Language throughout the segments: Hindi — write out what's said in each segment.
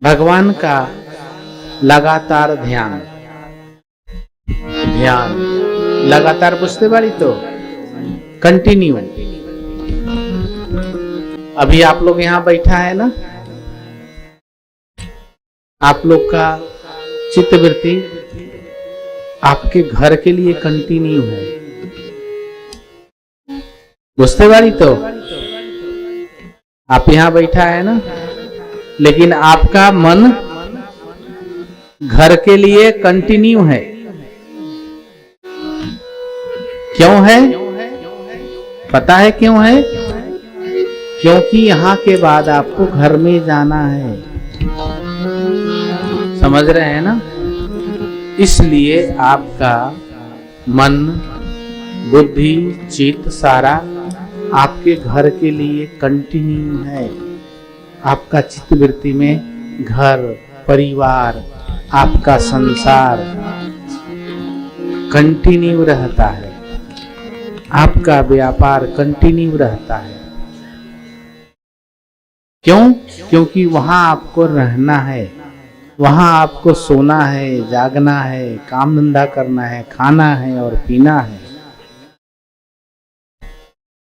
भगवान का लगातार ध्यान ध्यान लगातार बुझते बारी तो कंटिन्यू। अभी आप लोग यहां बैठा है ना, आप लोग का चित्तवृत्ति आपके घर के लिए कंटिन्यू है। बुझते बारी तो आप यहां बैठा है ना, लेकिन आपका मन घर के लिए कंटिन्यू है। क्यों है? पता है क्यों है? क्योंकि यहां के बाद आपको घर में जाना है। समझ रहे हैं ना? इसलिए आपका मन, बुद्धि, चित्त सारा आपके घर के लिए कंटिन्यू है। आपका चित्तवृत्ति में घर, परिवार, आपका संसार कंटिन्यू रहता है। आपका व्यापार कंटिन्यू रहता है। क्यों? क्योंकि वहां आपको रहना है, वहां आपको सोना है, जागना है, काम धंधा करना है, खाना है और पीना है।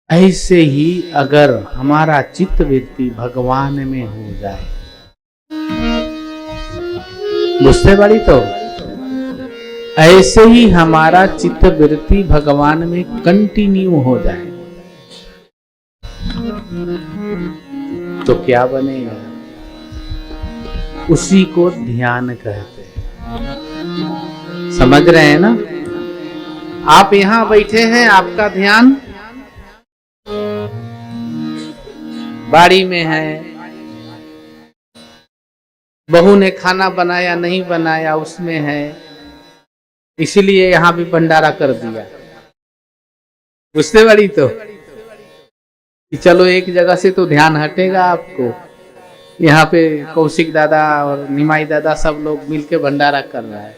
ऐसे ही अगर हमारा चित्तवृत्ति भगवान में हो जाए, बुझते बाड़ी तो ऐसे ही हमारा चित्तवृत्ति भगवान में कंटिन्यू हो जाए तो क्या बनेगा? उसी को ध्यान कहते हैं। समझ रहे हैं ना? आप यहां बैठे हैं, आपका ध्यान बाड़ी में है, बहू ने खाना बनाया नहीं बनाया उसमें है, इसीलिए यहां भी भंडारा कर दिया। बुझते बाड़ी तो कि चलो एक जगह से तो ध्यान हटेगा आपको। यहाँ पे कौशिक दादा और निमाई दादा सब लोग मिलके भंडारा कर रहा है,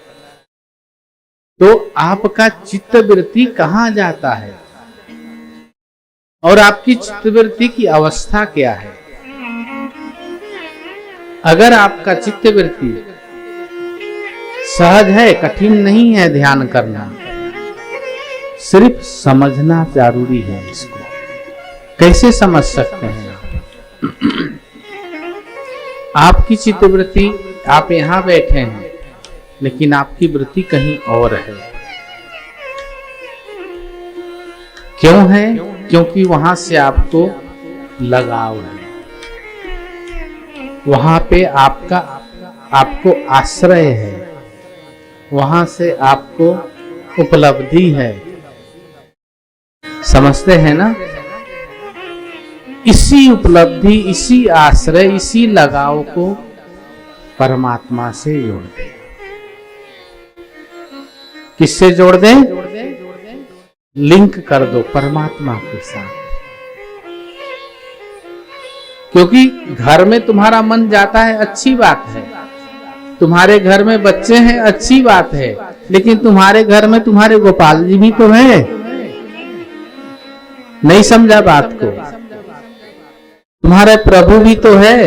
तो आपका चित्तवृत्ति कहाँ जाता है और आपकी चित्तवृत्ति की अवस्था क्या है? अगर आपका चित्तवृत्ति सहज है, कठिन नहीं है ध्यान करना, सिर्फ समझना जरूरी है। इसको कैसे समझ सकते हैं? आपकी चित्तवृत्ति, आप यहां बैठे हैं लेकिन आपकी वृत्ति कहीं और है। क्यों है? क्योंकि वहां से आपको लगाव है, वहां पे आपको आश्रय है, वहां से आपको उपलब्धि है। समझते हैं ना? इसी उपलब्धि, इसी आश्रय, इसी लगाव को परमात्मा से जोड़ दें। किससे जोड़ दें? लिंक कर दो परमात्मा के साथ। क्योंकि घर में तुम्हारा मन जाता है, अच्छी बात है। तुम्हारे घर में बच्चे हैं, अच्छी बात है, लेकिन तुम्हारे घर में तुम्हारे गोपाल जी भी तो है। नहीं समझा बात को? तुम्हारे प्रभु भी तो है,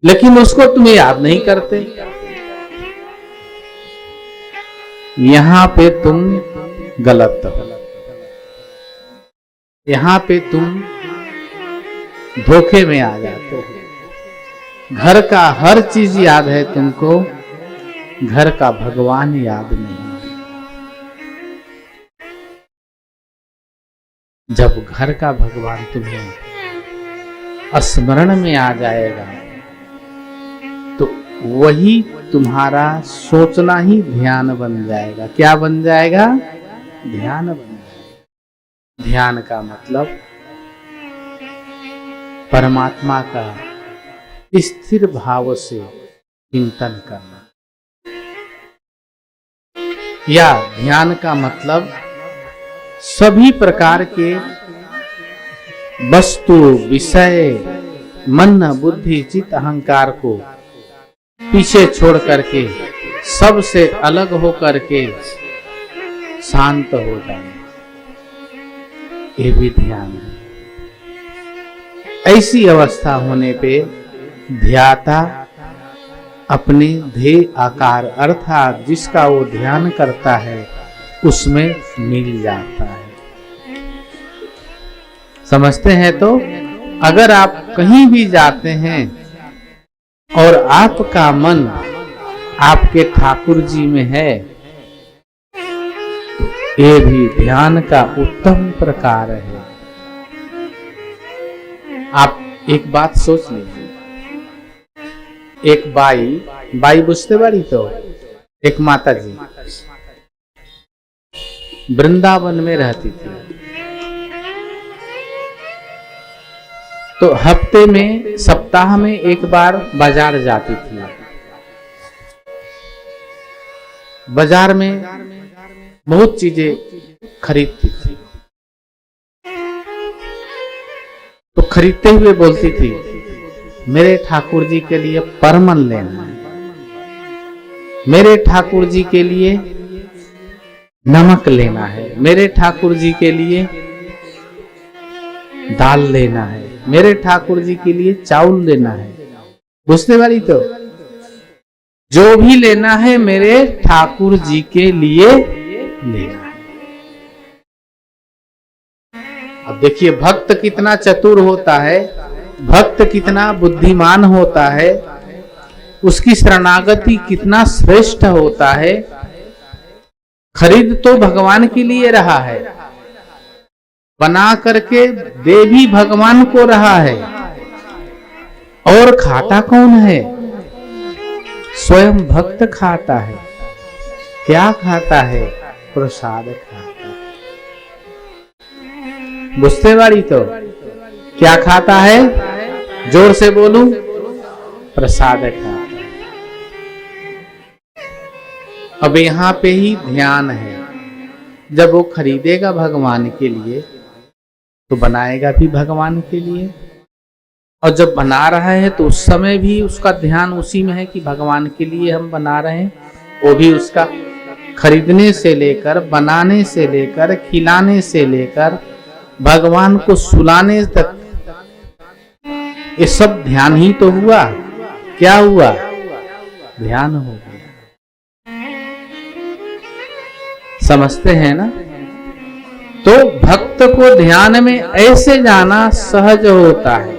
लेकिन उसको तुम याद नहीं करते। यहां पे तुम गलत हो, यहां पे तुम धोखे में आ जाते हो। घर का हर चीज याद है तुमको, घर का भगवान याद नहीं। जब घर का भगवान तुम्हें स्मरण में आ जाएगा तो वही तुम्हारा सोचना ही ध्यान बन जाएगा। क्या बन जाएगा? ध्यान बन जाएगा। ध्यान का मतलब परमात्मा का स्थिर भाव से चिंतन करना, या ध्यान का मतलब सभी प्रकार के वस्तु, विषय, मन, बुद्धि, चित्त, अहंकार को पीछे छोड़ करके, सबसे अलग हो करके शांत हो जाए, ये भी ध्यान है। ऐसी अवस्था होने पे ध्याता अपने ध्येय आकार अर्थात जिसका वो ध्यान करता है उसमें मिल जाता है। समझते हैं? तो अगर आप कहीं भी जाते हैं और आपका मन आपके ठाकुर जी में है, तो ये भी ध्यान का उत्तम प्रकार है। आप एक बात सोच लीजिए, एक बाई बुझते बारी, तो एक माता जी वृंदावन में रहती थी। तो हफ्ते में, सप्ताह में एक बार बाजार जाती थी। बाजार में बहुत चीजें खरीदती थी। तो खरीदते हुए बोलती थी, मेरे ठाकुर जी के लिए परमन लेना है, मेरे ठाकुर जी के लिए नमक लेना है, मेरे ठाकुर जी के लिए दाल लेना है, मेरे ठाकुर जी के लिए चावल लेना है। बुझते वाली? तो जो भी लेना है मेरे ठाकुर जी के लिए लेना है। अब देखिए भक्त कितना चतुर होता है, भक्त कितना बुद्धिमान होता है, उसकी शरणागति कितना श्रेष्ठ होता है। खरीद तो भगवान के लिए रहा है, बना करके दे भी भगवान को रहा है, और खाता कौन है? स्वयं भक्त खाता है। क्या खाता है? प्रसाद खाता है। बुझते वाली? तो क्या खाता है? जोर से बोलूं, प्रसाद खाता है। अब यहां पे ही ध्यान है। जब वो खरीदेगा भगवान के लिए तो बनाएगा भी भगवान के लिए, और जब बना रहा है तो उस समय भी उसका ध्यान उसी में है कि भगवान के लिए हम बना रहे हैं। वो भी उसका खरीदने से लेकर, बनाने से लेकर, खिलाने से लेकर, भगवान को सुलाने तक, ये सब ध्यान ही तो हुआ। क्या हुआ? ध्यान हो गया। समझते हैं ना? तो भक्त को ध्यान में ऐसे जाना सहज होता है,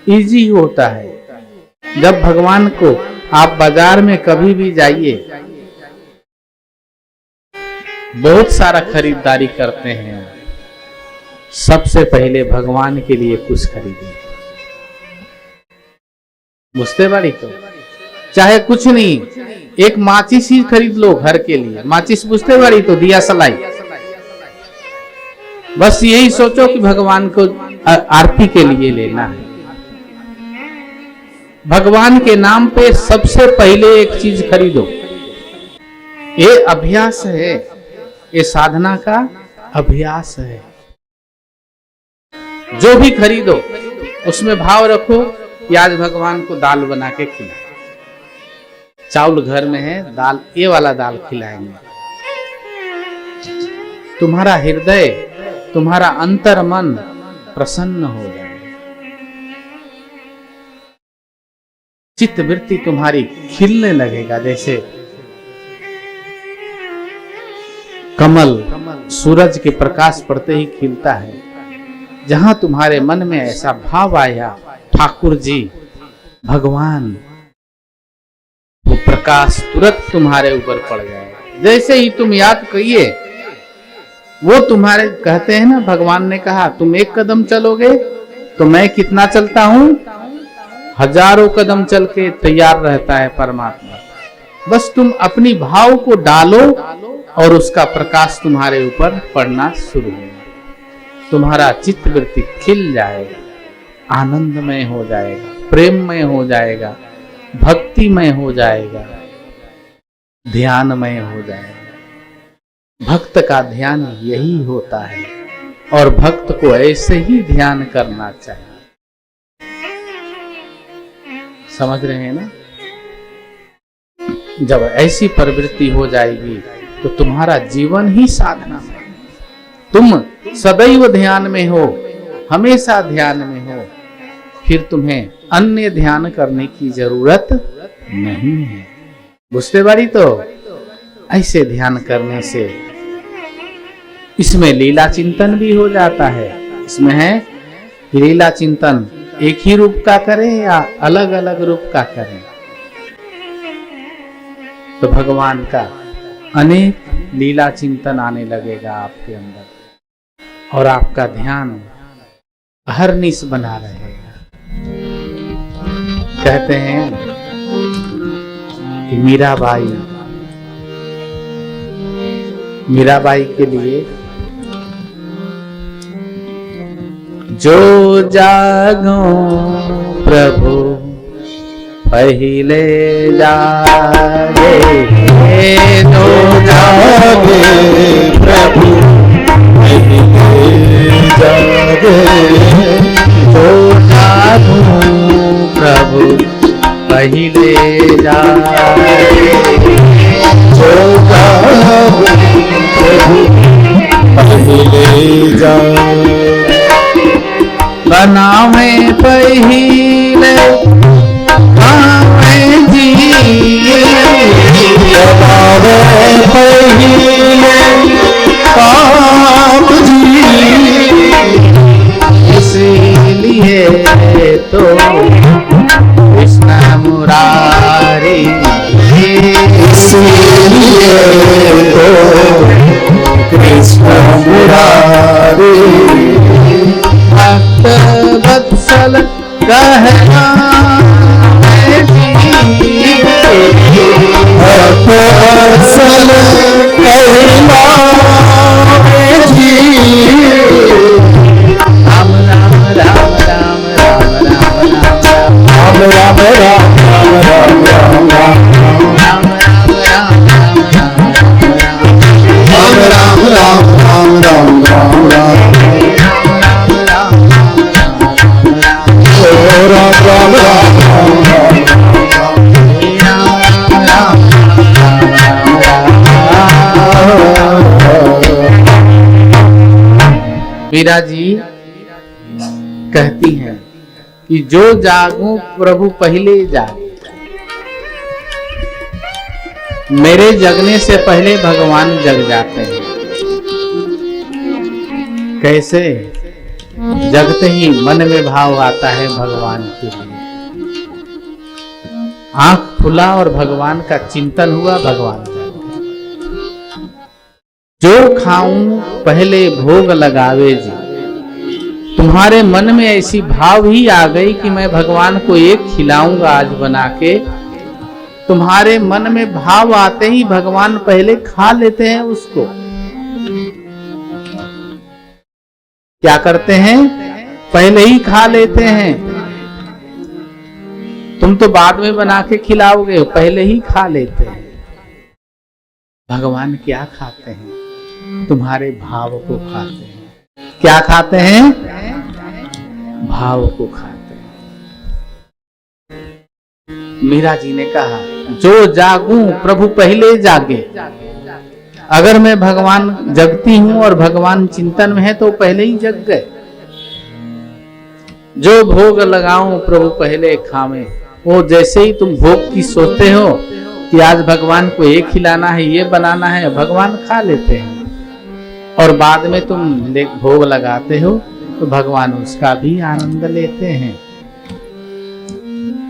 इजी होता है। जब भगवान को आप बाजार में कभी भी जाइए, बहुत सारा खरीदारी करते हैं, सबसे पहले भगवान के लिए कुछ खरीदें। बुझते बारी? तो चाहे कुछ नहीं, एक माचिस ही खरीद लो घर के लिए। माचिस बुझते बारी? तो दिया सलाई। बस यही सोचो कि भगवान को आरती के लिए लेना है। भगवान के नाम पे सबसे पहले एक चीज खरीदो। ये अभ्यास है, ये साधना का अभ्यास है। जो भी खरीदो उसमें भाव रखो कि आज भगवान को दाल बना के खिलाए। चावल घर में है, दाल, ये वाला दाल खिलाएंगे। तुम्हारा हृदय, तुम्हारा अंतर मन प्रसन्न हो जाए, चित्त वृत्ति तुम्हारी खिलने लगेगा। जैसे कमल सूरज के प्रकाश पड़ते ही खिलता है, जहां तुम्हारे मन में ऐसा भाव आया, ठाकुर जी, भगवान, वो प्रकाश तुरंत तुम्हारे ऊपर पड़ जाएगा। जैसे ही तुम याद करिए, वो तुम्हारे, कहते हैं ना, भगवान ने कहा तुम एक कदम चलोगे तो मैं कितना चलता हूं, हजारों कदम चल के तैयार रहता है परमात्मा। बस तुम अपनी भाव को डालो और उसका प्रकाश तुम्हारे ऊपर पड़ना शुरू होगा। तुम्हारा चित्त वृत्ति खिल जाएगा, आनंदमय हो जाएगा, प्रेममय हो जाएगा, भक्तिमय हो जाएगा, ध्यानमय हो जाएगा। भक्त का ध्यान यही होता है, और भक्त को ऐसे ही ध्यान करना चाहिए। समझ रहे हैं ना? जब ऐसी प्रवृत्ति हो जाएगी तो तुम्हारा जीवन ही साधना है। तुम सदैव ध्यान में हो, हमेशा ध्यान में हो, फिर तुम्हें अन्य ध्यान करने की जरूरत नहीं है। बुझते बारी तो ऐसे ध्यान करने से इसमें लीला चिंतन भी हो जाता है। इसमें है कि लीला चिंतन एक ही रूप का करें या अलग अलग रूप का करें, तो भगवान का अनेक लीला चिंतन आने लगेगा आपके अंदर और आपका ध्यान अहरनिश बना रहेगा। कहते हैं कि मीराबाई के लिए जो जागो प्रभु पहिले जागे, जो जागे प्रभु पहिले जागे, जो जागो प्रभु पहिले जागे, जो जागो प्रभु पहिले जागे, बनावे पहिले कावे जी, बनावे पहिले काव जी, इसीलिए तो कृष्ण मुरारी, इसीलिए तो कृष्ण मुरारी, भक्त वत्सल कहना भक्त वत्सल कहना राम राम राम राम राम राम राम राम राम राम मीरा जी कहती हैं कि जो जागूं प्रभु पहले जागे। मेरे जगने से पहले भगवान जग जाते हैं। कैसे? जगते ही मन में भाव आता है भगवान के लिए, आंख खुला और भगवान का चिंतन हुआ, भगवान जाग गए। जो खाऊं पहले भोग लगावे जी, तुम्हारे मन में ऐसी भाव ही आ गई कि मैं भगवान को एक खिलाऊंगा आज बना के। तुम्हारे मन में भाव आते ही भगवान पहले खा लेते हैं उसको। क्या करते हैं? पहले ही खा लेते हैं। तुम तो बाद में बना के खिलाओगे, पहले ही खा लेते हैं। भगवान क्या खाते हैं? तुम्हारे भाव को खाते हैं। क्या खाते हैं? भाव को खाते हैं। मीरा जी ने कहा जो जागूं प्रभु पहले जागे। अगर मैं भगवान जगती हूं और भगवान चिंतन में है तो पहले ही जग गए। जो भोग लगाऊं प्रभु पहले खावे। वो जैसे ही तुम भोग की सोचते हो कि आज भगवान को ये खिलाना है, ये बनाना है, भगवान खा लेते हैं। और बाद में तुम भोग लगाते हो तो भगवान उसका भी आनंद लेते हैं।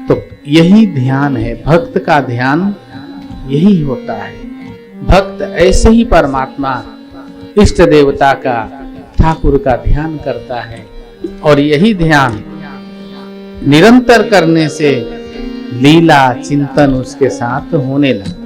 तो यही ध्यान है, भक्त का ध्यान यही होता है। भक्त ऐसे ही परमात्मा इष्ट देवता का, ठाकुर का ध्यान करता है। और यही ध्यान निरंतर करने से लीला चिंतन उसके साथ होने लगता है।